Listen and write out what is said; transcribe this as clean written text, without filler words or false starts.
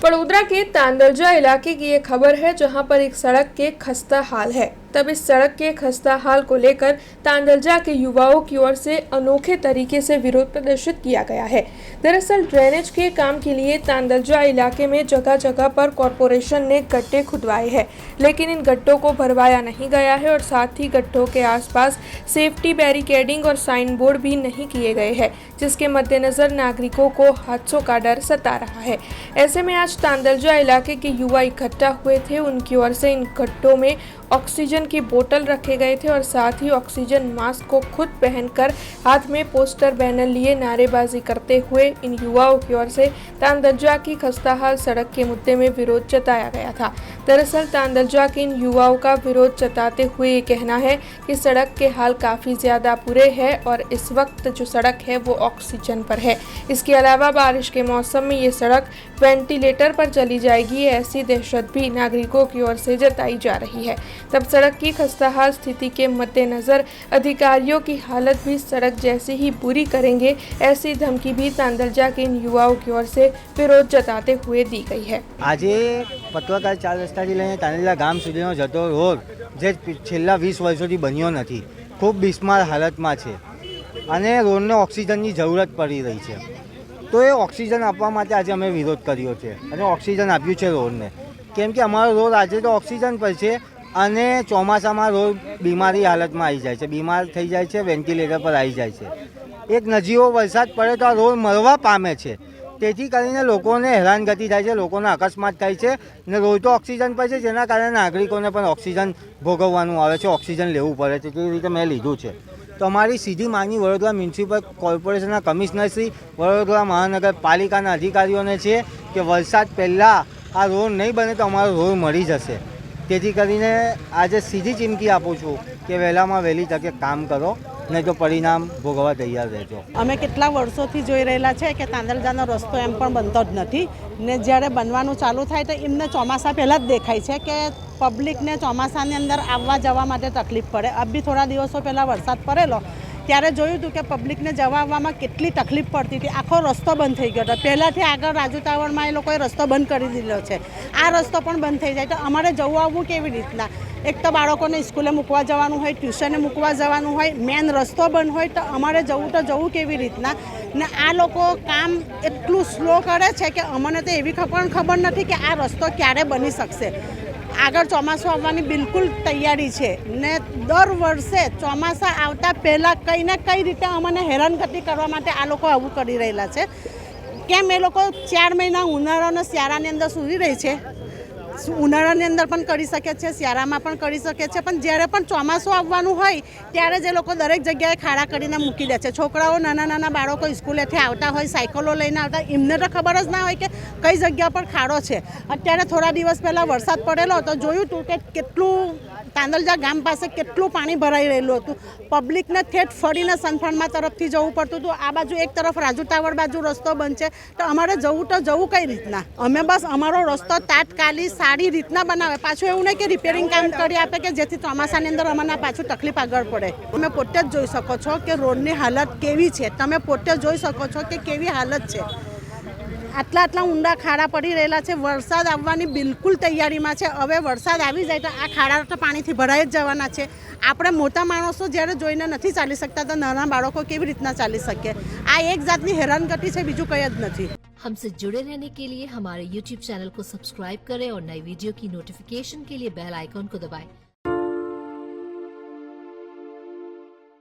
बड़ोदरा के तांदलजा इलाके की ये खबर है, जहां पर एक सड़क के खस्ता हाल है। तब इस सड़क के खस्ता हाल को लेकर तांदलजा के युवाओं की ओर से अनोखे तरीके से विरोध प्रदर्शित किया गया है। दरअसल ड्रेनेज के काम के लिए तांदलजा इलाके में जगह जगह पर कॉरपोरेशन ने गड्ढे खुदवाए हैं, लेकिन इन गड्ढों को भरवाया नहीं गया है और साथ ही गड्ढों के आसपास सेफ्टी बैरिकेडिंग और साइन बोर्ड भी नहीं किए गए हैं, जिसके मद्देनजर नागरिकों को हादसों का डर सता रहा है। ऐसे में आज तांदलजा इलाके के युवा इकट्ठा हुए थे। उनकी ओर से इन गड्ढों में ऑक्सीजन की बोतल रखे गए थे और साथ ही ऑक्सीजन मास्क को खुद पहनकर हाथ में पोस्टर बैनर लिए नारेबाजी करते हुए इन युवाओं की ओर से तांदलजा की खस्ताहाल सड़क के मुद्दे में विरोध जताया गया था। दरअसल तांदलजा के इन युवाओं का विरोध जताते हुए ये कहना है कि सड़क के हाल काफ़ी ज़्यादा बुरे हैं और इस वक्त जो सड़क है वो ऑक्सीजन पर है। इसके अलावा बारिश के मौसम में ये सड़क वेंटिलेटर पर चली जाएगी, ऐसी दहशत भी नागरिकों की ओर से जताई जा रही है। तब सड़क की खस्ताहाल स्थिति के मद्देनजर अधिकारियों की हालत भी सड़क जैसी ही बुरी करेंगे, ऐसी धमकी भी तांदलजा के इन युवाओं की ओर से विरोध जताते हुए दी गई है। आज पत्रकार 4 रस्ताથી લઈને તાંદલજા ગામ સુધીનો જતો રોડ જે છેલ્લા 20 વર્ષોથી બન્યો નથી, ખૂબ બિસ્માર હાલતમાં છે અને રોડને ઓક્સિજનની જરૂરત પડી રહી છે। તો એ ઓક્સિજન આપવા માટે આજે અમે વિરોધ કર્યો છે અને ઓક્સિજન આપ્યું છે રોડને, કેમ કે અમારો રોડ આજે તો ઓક્સિજન પર છે અને ચોમાસામાં રોડ બીમારી હાલતમાં આવી જાય છે, બીમાર થઈ જાય છે, વેન્ટિલેટર પર આવી જાય છે। એક નજીવો વરસાદ પડે તો આ રોડ મરવા પામે છે, તેથી કરીને લોકોને હેરાનગતિ થાય છે, લોકોને અકસ્માત થાય છે ને રોડ તો ઓક્સિજન પર છે, જેના કારણે નાગરિકોને પણ ઓક્સિજન ભોગવવાનું આવે છે, ઓક્સિજન લેવું પડે છે। તે રીતે મેં લીધું છે। તો અમારી સીધી માંગણી વડોદરા મ્યુનિસિપલ કોર્પોરેશનના કમિશનરશ્રી, વડોદરા મહાનગરપાલિકાના અધિકારીઓને છે કે વરસાદ પહેલાં આ રોડ નહીં બને તો અમારો રોડ મળી જશે। તેથી કરીને આજે સીધી ચીમકી આપું છું કે વહેલામાં વહેલી તકે કામ કરો, નહીં તો પરિણામ ભોગવવા તૈયાર રહેજો। અમે કેટલા વર્ષોથી જોઈ રહેલા છે કે તાંદલજાનો રસ્તો એમ પણ બનતો જ નથી ને જ્યારે બનવાનું ચાલુ થાય તો એમને ચોમાસા પહેલાં જ દેખાય છે કે પબ્લિકને ચોમાસાની અંદર આવવા જવા માટે તકલીફ પડે। અબી થોડા દિવસો પહેલાં વરસાદ પડેલો ત્યારે જોયું હતું કે પબ્લિકને જવા આવવામાં કેટલી તકલીફ પડતી હતી, આખો રસ્તો બંધ થઈ ગયો હતો। પહેલાંથી આગળ રાજુ ટાવરમાં એ લોકોએ રસ્તો બંધ કરી દીધો છે, આ રસ્તો પણ બંધ થઈ જાય તો અમારે જવું આવવું કેવી રીતના? એક તો બાળકોને સ્કૂલે મૂકવા જવાનું હોય, ટ્યુશને મૂકવા જવાનું હોય, મેન રસ્તો બંધ હોય તો અમારે જવું કેવી રીતના? ને આ લોકો કામ એટલું સ્લો કરે છે કે અમને તો એવી ખબર નથી કે આ રસ્તો ક્યારે બની શકશે। આગળ ચોમાસું આવવાની બિલકુલ તૈયારી છે ને દર વર્ષે ચોમાસા આવતા પહેલાં કંઈ ને કઈ રીતે અમને હેરાનગતિ કરવા માટે આ લોકો આવું કરી રહેલા છે। કેમ એ લોકો 4 મહિના ઉનાળા અને શિયાળાની અંદર સૂરી રહી છે? ઉનાળાની અંદર પણ કરી શકે છે, શિયાળામાં પણ કરી શકે છે, પણ જ્યારે પણ ચોમાસું આવવાનું હોય ત્યારે જ એ લોકો દરેક જગ્યાએ ખાડા કરીને મૂકી દે છે। છોકરાઓ નાના બાળકો સ્કૂલેથી આવતા હોય, સાયકલો લઈને આવતા, એમને તો ખબર જ ના હોય કે કઈ જગ્યા પર ખાડો છે। અત્યારે થોડા દિવસ પહેલાં વરસાદ પડેલો તો જોયું હતું કે કેટલું તાંદલજા ગામ પાસે કેટલું પાણી ભરાઈ રહેલું હતું। પબ્લિકને ઠેઠ ફરીને સનફાર્મા તરફથી જવું પડતું હતું। આ બાજુ એક તરફ રાજુ ટાવર બાજુ રસ્તો બંધ છે તો અમારે જવું કઈ રીતના? અમે બસ અમારો રસ્તો તાત્કાલિક સારી રીતના બનાવે, પાછું એવું નહીં કે રિપેરિંગ કામ કરી આપે કે જેથી ચોમાસાની અંદર અમને પાછું તકલીફ આગળ પડે। તમે પોતે જ જોઈ શકો છો કે રોડની હાલત કેવી છે, તમે પોતે જોઈ શકો છો કે કેવી હાલત છે। આટલા ઊંડા ખાડા પડી રહેલા છે, વરસાદ આવવાની બિલકુલ તૈયારીમાં છે। હવે વરસાદ આવી જાય તો આ ખાડા તો પાણીથી ભરાઈ જ જવાના છે। આપણે મોટા માણસો જ્યારે જોઈને નથી ચાલી શકતા તો નાના બાળકો કેવી રીતના ચાલી શકે? આ એક જાતની હેરાનગતિ છે, બીજું કંઈ જ નથી। हमसे जुड़े रहने के लिए हमारे YouTube चैनल को सब्सक्राइब करें और नई वीडियो की नोटिफिकेशन के लिए बेल आइकॉन को दबाएं।